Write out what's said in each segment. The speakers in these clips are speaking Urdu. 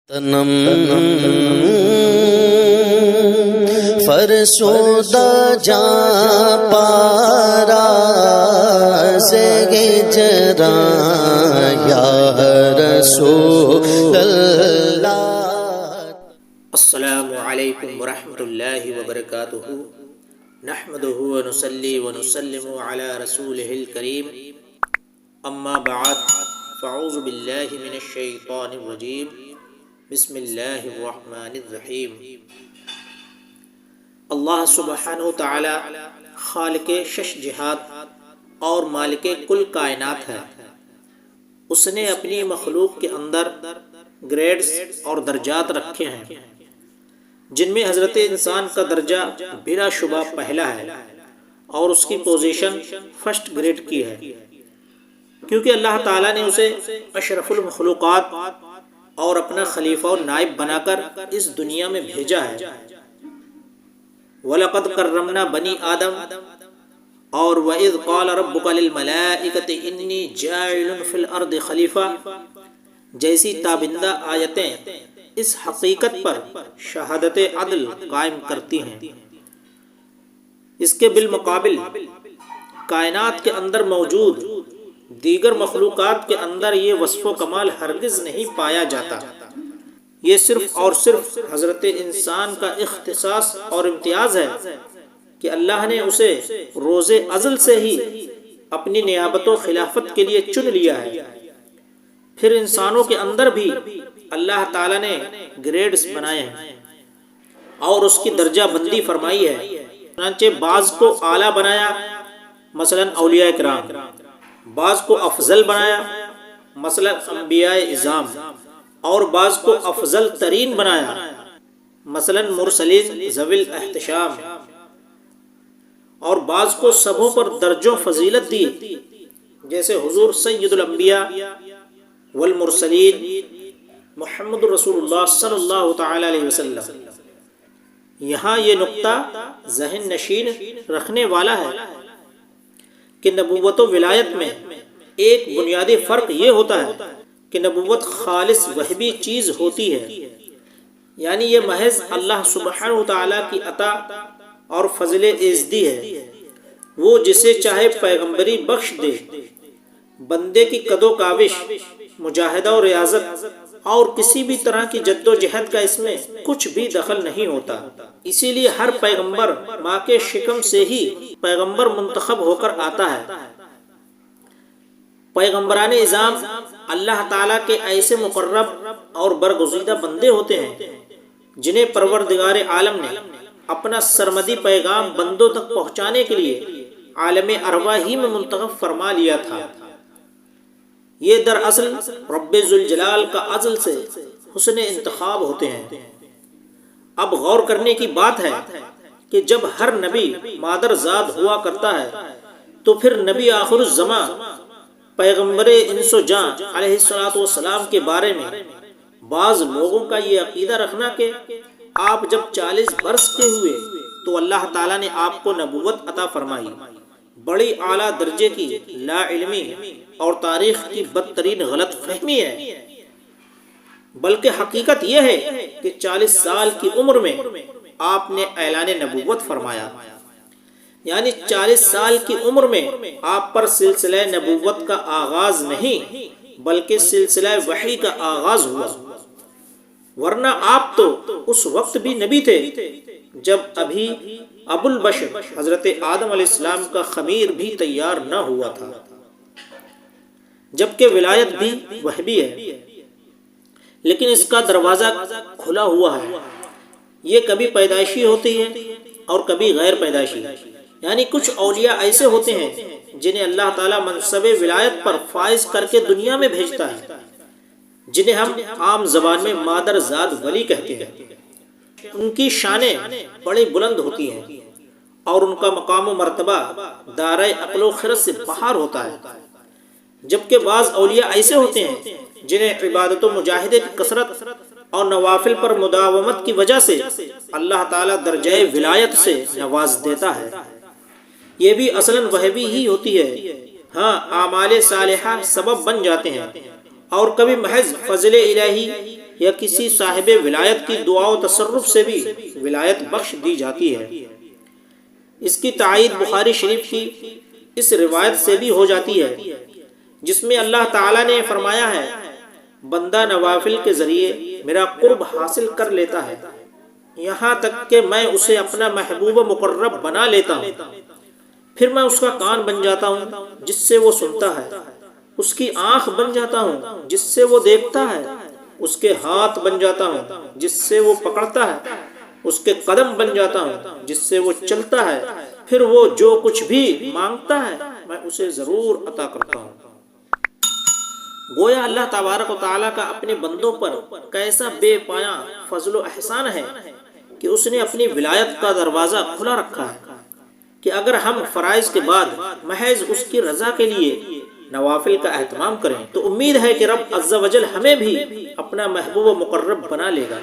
تنم فرسودہ جا پارا سے گجرا یا رسول اللہ۔ السلام علیکم ورحمۃ اللہ وبرکاتہ۔ نحمدہ ونصلی ونسلم علی رسولہ الکریم، اما بعد فاعوذ باللہ من الشیطان الرجیم، بسم اللہ الرحمن الرحیم۔ اللہ سبحانہ تعالی خالق شش جہات اور مالک کل کائنات ہے۔ اس نے اپنی مخلوق کے اندر گریڈز اور درجات رکھے ہیں، جن میں حضرت انسان کا درجہ بلا شبہ پہلا ہے اور اس کی پوزیشن فرسٹ گریڈ کی ہے، کیونکہ اللہ تعالیٰ نے اسے اشرف المخلوقات اور اپنا خلیفہ و نائب بنا کر اس دنیا میں بھیجا ہے۔ وَلَقَدْ كَرَّمْنَا بَنِي آدَمَ اور وَإِذْ قَالَ رَبُّكَ لِلْمَلَائِكَةِ إِنِّي جَاعِلٌ فِي الْأَرْضِ خَلِيفَةً جیسی تابندہ آیتیں اس حقیقت پر شہادت عدل قائم کرتی ہیں۔ اس کے بالمقابل کائنات کے اندر موجود دیگر مخلوقات کے اندر یہ وصف و کمال ہرگز نہیں پایا جاتا۔ یہ صرف اور صرف حضرت انسان کا اختصاص اور امتیاز ہے کہ اللہ نے اسے روز ازل سے ہی اپنی نیابت و خلافت کے لیے چن لیا ہے۔ پھر انسانوں کے اندر بھی اللہ تعالیٰ نے گریڈز بنائے ہیں اور اس کی درجہ بندی فرمائی ہے۔ چنانچہ بعض کو اعلیٰ بنایا، مثلا اولیاء کرام، بعض کو افضل بنایا، مثلا انبیاء اعظام، اور بعض کو افضل ترین بنایا، مثلا مرسلین ذوی الاحتشام، اور بعض کو سبوں پر درجوں فضیلت دی، جیسے حضور سید الانبیاء والمرسلین محمد رسول اللہ صلی اللہ تعالی علیہ وسلم۔ یہاں یہ نقطہ ذہن نشین رکھنے والا ہے کہ نبوت و ولایت میں ایک بنیادی فرق یہ ہوتا ہے کہ نبوت خالص وحبی چیز ہوتی ہے، یعنی یہ محض اللہ سبحانہ تعالیٰ کی عطا اور فضل ایزدی ہے۔ وہ جسے چاہے پیغمبری بخش دے۔ بندے کی قد و کاوش، مجاہدہ و ریاضت اور کسی بھی طرح کی جد و جہد کا اس میں کچھ بھی دخل نہیں ہوتا۔ اسی لیے ہر پیغمبر ماں کے شکم سے ہی پیغمبر منتخب ہو کر آتا ہے۔ پیغمبران اعظام اللہ تعالیٰ کے ایسے مقرب اور برگزیدہ بندے ہوتے ہیں جنہیں پروردگار عالم نے اپنا سرمدی پیغام بندوں تک پہنچانے کے لیے عالم ارواح ہی میں منتخب فرما لیا تھا۔ یہ دراصل رب ذوالجلال کا ازل سے حسن انتخاب ہوتے ہیں۔ اب غور کرنے کی بات ہے کہ جب ہر نبی مادر زاد ہوا کرتا ہے تو پھر نبی آخر الزمان پیغمبر انس و جاں علیہ السلام کے بارے میں بعض لوگوں کا یہ عقیدہ رکھنا کہ آپ جب 40 برس کے ہوئے تو اللہ تعالیٰ نے آپ کو نبوت عطا فرمائی، بڑی اعلیٰ درجے کی لا علمی اور تاریخ کی بدترین غلط فہمی ہے۔ بلکہ حقیقت یہ ہے کہ 40 سال کی عمر میں آپ نے اعلان نبوت فرمایا، یعنی 40 سال کی عمر میں آپ پر سلسلہ نبوت کا آغاز نہیں بلکہ سلسلہ وحی کا آغاز ہوا، ورنہ آپ تو اس وقت بھی نبی تھے جب ابھی ابو البشر حضرت آدم علیہ السلام کا خمیر بھی تیار نہ ہوا تھا، جبکہ ولایت بھی وحبی ہے، لیکن اس کا دروازہ کھلا ہوا ہے۔ یہ کبھی پیدائشی ہوتی ہے اور کبھی غیر پیدائشی، یعنی کچھ اولیاء ایسے ہوتے ہیں جنہیں اللہ تعالیٰ منصب ولایت پر فائز کر کے دنیا میں بھیجتا ہے، جنہیں ہم عام زبان میں مادر زاد ولی کہتے ہیں۔ ان کی شانیں بڑی بلند ہوتی ہیں اور ان کا مقام و مرتبہ دارۂ عقل و خرد سے باہر ہوتا ہے، جبکہ بعض اولیاء ایسے ہوتے ہیں جنہیں عبادت و مجاہدے کی کثرت اور نوافل پر مداومت کی وجہ سے اللہ تعالیٰ درجہ ولایت سے نواز دیتا ہے۔ یہ بھی اصلاً وحبی ہی ہوتی ہے۔ ہاں، اعمال صالحہ سبب بن جاتے ہیں اور کبھی محض فضل الہی یا کسی صاحب ولایت کی دعا و تصرف سے بھی ولایت بخش دی جاتی ہے۔ اس کی تائید بخاری شریف کی اس روایت سے بھی ہو جاتی ہے جس میں اللہ تعالیٰ نے فرمایا ہے بندہ نوافل کے ذریعے میرا قرب حاصل کر لیتا ہے یہاں تک کہ میں اسے اپنا محبوب مقرب بنا لیتا ہوں، پھر میں اس کا کان بن جاتا ہوں جس سے وہ سنتا ہے، اس کی آنکھ بن جاتا ہوں جس سے وہ دیکھتا ہے، اس کے ہاتھ بن جاتا ہوں جس سے وہ پکڑتا ہے، اس کے قدم بن جاتا ہوں جس سے وہ چلتا ہے، پھر وہ جو کچھ بھی مانگتا ہے میں اسے ضرور عطا کرتا ہوں۔ گویا اللہ تبارک و تعالیٰ کا اپنے بندوں پر کیسا بے پایاں فضل و احسان ہے کہ اس نے اپنی ولایت کا دروازہ کھلا رکھا ہے کہ اگر ہم فرائض کے بعد محض اس کی رضا کے لیے نوافل کا اہتمام کریں تو امید ہے کہ رب عز و جل ہمیں بھی اپنا محبوب و مقرب بنا لے گا۔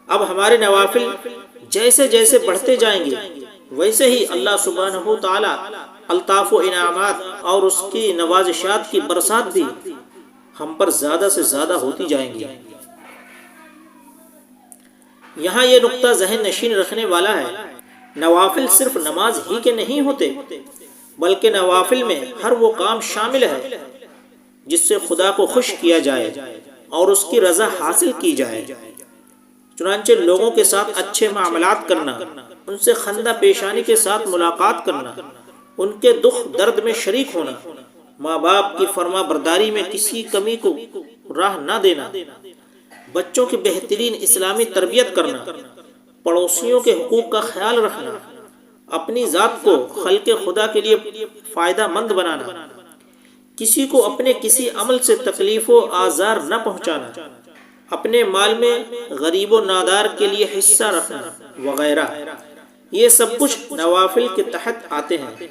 اب ہمارے نوافل جیسے جیسے بڑھتے جائیں گے ویسے ہی اللہ سبحانہ و تعالیٰ الطاف و انعامات اور اس کی نوازشات کی برسات بھی ہم پر زیادہ سے زیادہ ہوتی جائیں گی۔ یہاں یہ نقطہ ذہن نشین رکھنے والا ہے، نوافل صرف نماز ہی کے نہیں ہوتے بلکہ نوافل میں ہر وہ کام شامل ہے جس سے خدا کو خوش کیا جائے اور اس کی رضا حاصل کی جائے۔ چنانچہ لوگوں کے ساتھ اچھے معاملات کرنا، ان سے خندہ پیشانی کے ساتھ ملاقات کرنا، ان کے دکھ درد میں شریک ہونا، ماں باپ کی فرما برداری میں کسی کمی کو راہ نہ دینا، بچوں کی بہترین اسلامی تربیت کرنا، پڑوسیوں کے حقوق کا خیال رکھنا، اپنی ذات کو خلق خدا کے لیے فائدہ مند بنانا، کسی کو اپنے کسی عمل سے تکلیف و آزار نہ پہنچانا، اپنے مال میں غریب و نادار کے لیے حصہ رکھنا وغیرہ، یہ سب کچھ نوافل کے تحت آتے ہیں۔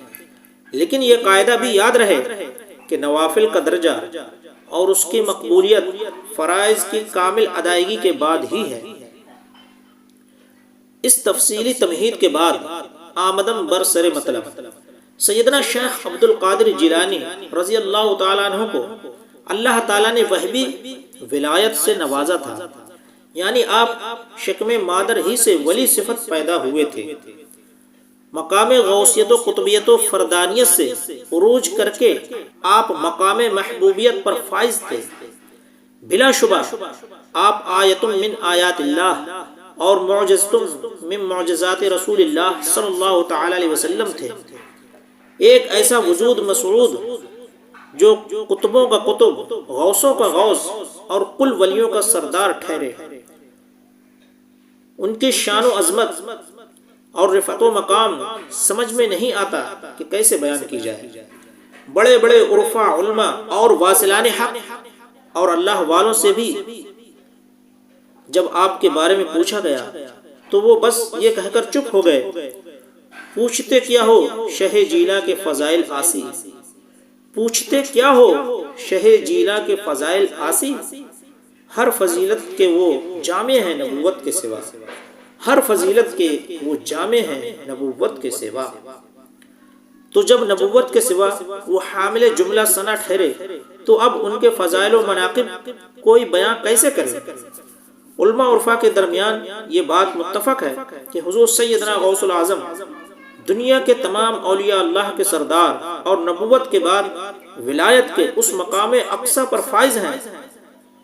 لیکن یہ قاعدہ بھی یاد رہے کہ نوافل کا درجہ اور اس کی مقبولیت فرائض کی کامل ادائیگی کے بعد ہی ہے۔ اس تفصیلی تمہید کے بعد آمدم برسر مطلب سیدنا شیخ عبد القادر جیلانی رضی اللہ تعالیٰ عنہ کو اللہ تعالیٰ نے وہبی ولایت سے نوازا تھا، یعنی آپ شکم مادر ہی سے ولی صفت پیدا ہوئے تھے۔ مقام غوثیت و قطبیت و فردانیت سے عروج کر کے آپ مقام محبوبیت پر فائز تھے۔ بلا شبہ آپ آیت من آیات اللہ اور معجزۃ من معجزات رسول اللہ صلی اللہ تعالی علیہ وسلم تھے، ایک ایسا وجود مسعود جو قطبوں کا قطب، غوثوں کا غوث اور کل ولیوں کا سردار ٹھہرے۔ ان کی شان و عظمت اور رفعت و مقام سمجھ میں نہیں آتا کہ کیسے بیان کی جائے۔ بڑے بڑے عرفاء، علماء اور واصلان حق اور اللہ والوں سے بھی جب آپ کے بارے میں پوچھا گیا تو وہ بس یہ کہہ کر چپ ہو گئے، پوچھتے کیا ہو شہ جیلا کے فضائل آسی، پوچھتے کیا ہو شہ جیلا کے فضائل آسی، ہر فضیلت کے وہ جامع ہیں نبوت کے سوا، ہر فضیلت کے وہ جامع ہیں نبوت کے سوا۔ تو جب نبوت کے سوا وہ حامل جملہ ثنا ٹھہرے تو اب ان کے فضائل و مناقب کوئی بیان کیسے کرے؟ علماء عرفا کے درمیان یہ بات متفق ہے کہ حضور سیدنا غوث العظم دنیا کے تمام اولیاء اللہ کے سردار اور نبوت کے بعد ولایت کے اس مقام اقصی پر فائز ہیں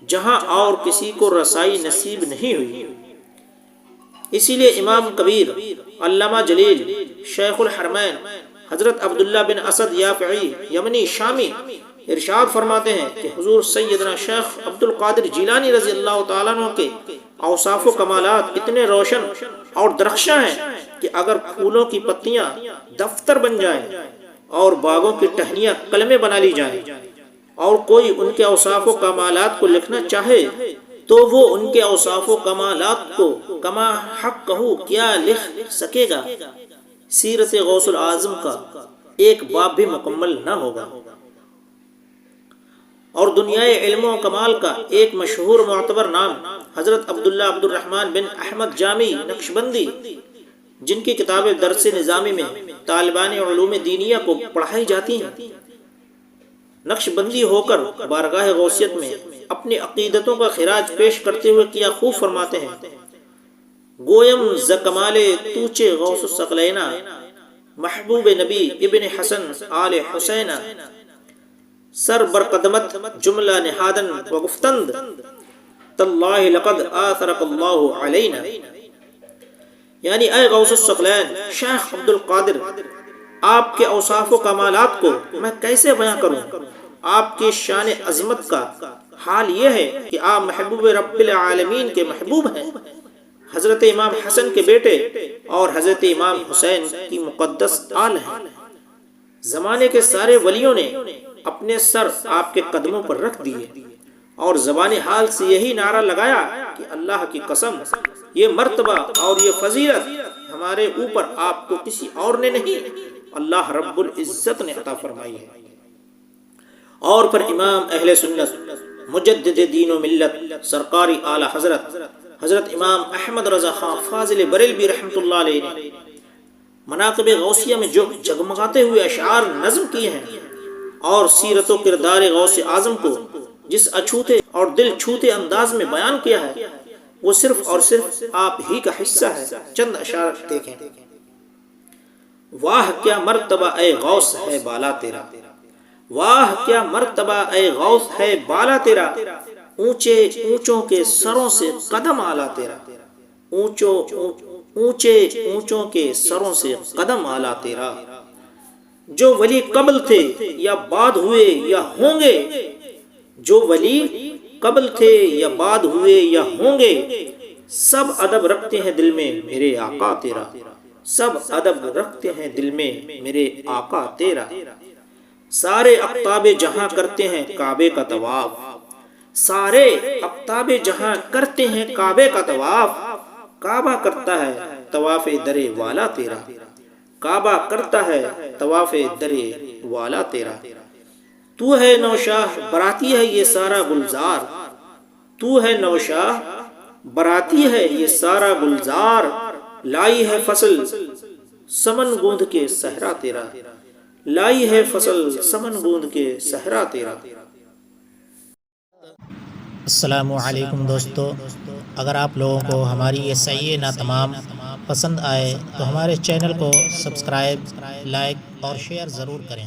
جہاں اور کسی کو رسائی نصیب نہیں ہوئی۔ اسی لیے امام کبیر علامہ جلیل شیخ الحرمین حضرت عبداللہ بن اسد یافعی یمنی شامی ارشاد فرماتے ہیں کہ حضور سیدنا شیخ عبد القادر جیلانی رضی اللہ تعالیٰ عنہ کے اوصاف و کمالات اتنے روشن اور درخشاں ہیں کہ اگر پھولوں کی پتیاں دفتر بن جائیں اور باغوں کی ٹہنیاں قلمیں بنا لی جائیں اور کوئی ان کے اوصاف و کمالات کو لکھنا چاہے تو وہ ان کے اوصاف و کمالات کو کما حق کہو کیا لکھ سکے گا؟ سیرت غوث العظم کا ایک باب بھی مکمل نہ ہوگا۔ اور دنیائے علم و کمال کا ایک مشہور معتبر نام حضرت عبداللہ عبد الرحمن بن احمد جامی نقشبندی، جن کی کتاب درس نظامی میں طالبان علوم دینیہ کو پڑھائی جاتی ہیں، نقش بندی ہو کر بارگاہ غوثیت میں اپنی عقیدتوں کا خراج پیش کرتے ہوئے کیا خوب فرماتے ہیں: گویم ز کمال توچے غوث الثقلینا، محبوب نبی ابن حسن آل حسین، سر برقدمت جملہ نہادن و گفتند، تاللہ لقد آثرک اللہ علینا. یعنی اے غوث الثقلین شیخ عبد القادر، آپ کے اوصاف و کمالات کو میں کیسے بیاں کروں؟ آپ کی شان عظمت کا حال یہ ہے کہ آپ محبوب رب العالمین کے محبوب ہیں، حضرت امام حسن کے بیٹے اور حضرت امام حسین کی مقدس آل ہیں. زمانے کے سارے ولیوں نے اپنے سر آپ کے قدموں پر رکھ دیے اور زبان حال سے یہی نعرہ لگایا کہ اللہ کی قسم، یہ مرتبہ اور یہ فضیلت ہمارے اوپر آپ کو کسی اور نے نہیں، اللہ رب العزت نے عطا فرمائی ہے. اور پھر امام اہل سنت مجدد دین و ملت سرکاری اعلی حضرت امام احمد رضا خان فاضل بریلوی رحمۃ اللہ علیہ نے مناقب غوثیہ میں جو جگمگاتے ہوئے اشعار نظم کیے ہیں اور سیرت و کردار غوث اعظم کو جس اچھوتے اور دل چھوتے انداز میں بیان کیا ہے، وہ صرف اور صرف آپ ہی کا حصہ ہے. چند اشعار دیکھیں: واہ کیا مرتبہ اے غوث ہے بالا تیرا، واہ کیا مرتبہ اے غوث ہے بالا تیرا، اونچے اونچوں کے سروں سے قدم آلا تیرا، اونچے اونچوں کے سروں سے قدم آلا تیرا. جو ولی قبل تھے یا بعد ہوئے یا ہوں گے، جو ولی قبل تھے یا بعد ہوئے یا ہوں گے، سب ادب رکھتے ہیں دل میں میرے آقا تیرا، سب ادب رکھتے ہیں دل میں میرے آقا تیرا. سارے اقطاب جہاں کرتے ہیں کعبے کا طواف، سارے اقطاب جہاں کرتے ہیں کعبے کا طواف، کعبہ کرتا ہے طواف در والا تیرا، کعبہ کرتا ہے طواف در والا تیرا. تو ہے نوشاہ براتی ہے یہ سارا گلزار، تو ہے نوشاہ براتی ہے یہ سارا گلزار، لائی ہے فصل سمن گوندھ کے صحرا تیرا، لائی ہے فصل سمن گوندھ کے صحرا تیرا. السلام علیکم دوستو، اگر آپ لوگوں کو ہماری یہ صحیح نہ تمام پسند آئے تو ہمارے چینل کو سبسکرائب، لائک اور شیئر ضرور کریں.